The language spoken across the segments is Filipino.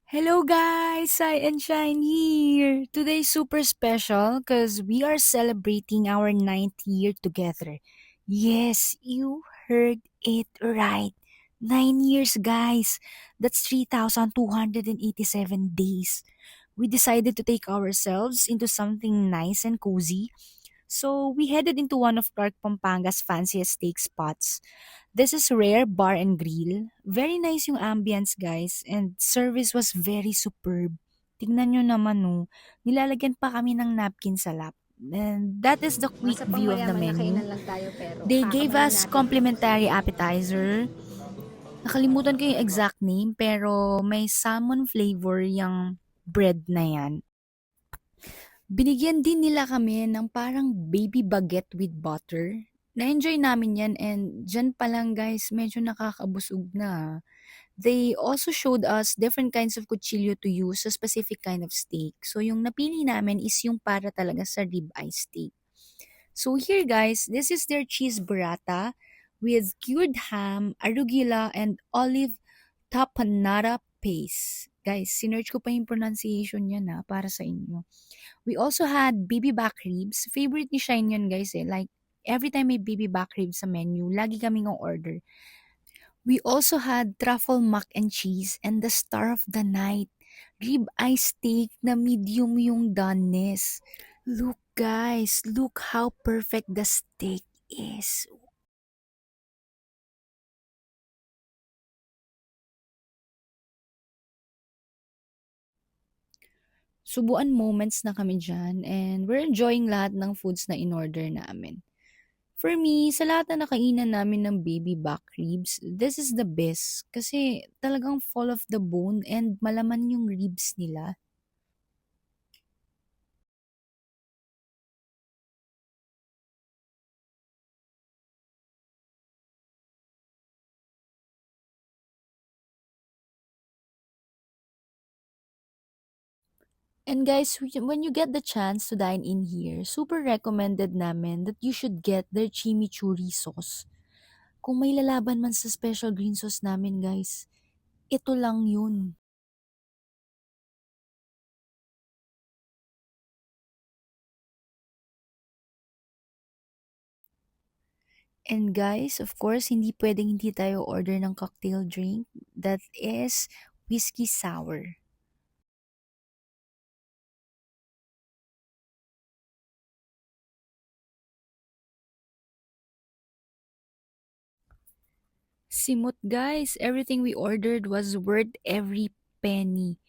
Hello guys, Sai and Shine here. Today's super special because we are celebrating our ninth year together. Yes, you heard it right. 9 years, guys. That's 3,287 days. We decided to take ourselves into something nice and cozy. So we headed into one of Clark Pampanga's fanciest steak spots. This is Rare Bar and Grill. Very nice yung ambience, guys, and service was very superb. Tingnan nyo naman, no. Nilalagyan pa kami ng napkin sa lap. And that is the quick Nasa view of the pangmayaman na menu. kainan lang tayo pero They gave kakamayin us natin to. complimentary appetizer. Nakalimutan ko yung exact name, pero may salmon flavor yung bread na yan. Binigyan din nila kami ng parang baby baguette with butter. Na-enjoy namin yan and dyan pa lang guys, medyo nakakabusog na. They also showed us different kinds of kutsilyo to use sa specific kind of steak. So yung napili namin is yung para talaga sa ribeye steak. So here guys, this is their cheese burrata with cured ham, arugula, and olive tapenada paste. Guys, sinerch ko pa yung pronunciation niya na para sa inyo. We also had baby back ribs. Favorite ni Shine yun guys eh. Like, every time may baby back ribs sa menu, lagi kaming order. We also had truffle mac and cheese and the star of the night, rib eye steak na medium yung doneness. Look guys, look how perfect the steak is. Subuan moments na kami dyan and we're enjoying lahat ng foods na in-order namin. For me, sa lahat na nakainan namin ng baby back ribs, this is the best kasi talagang fall of the bone and malaman yung ribs nila. And guys, when you get the chance to dine in here, super recommended namin that you should get their chimichurri sauce. Kung may lalaban man sa special green sauce namin guys, ito lang yun. And guys, of course, hindi pwedeng hindi tayo order ng cocktail drink. That is whiskey sour. Simot guys, everything we ordered was worth every penny.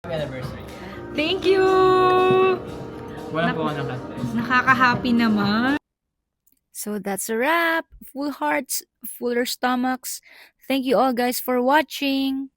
Anniversary. Thank you! Walang po ako nakatest. Nakaka-happy naman. So that's a wrap. Full hearts, fuller stomachs. Thank you all guys for watching.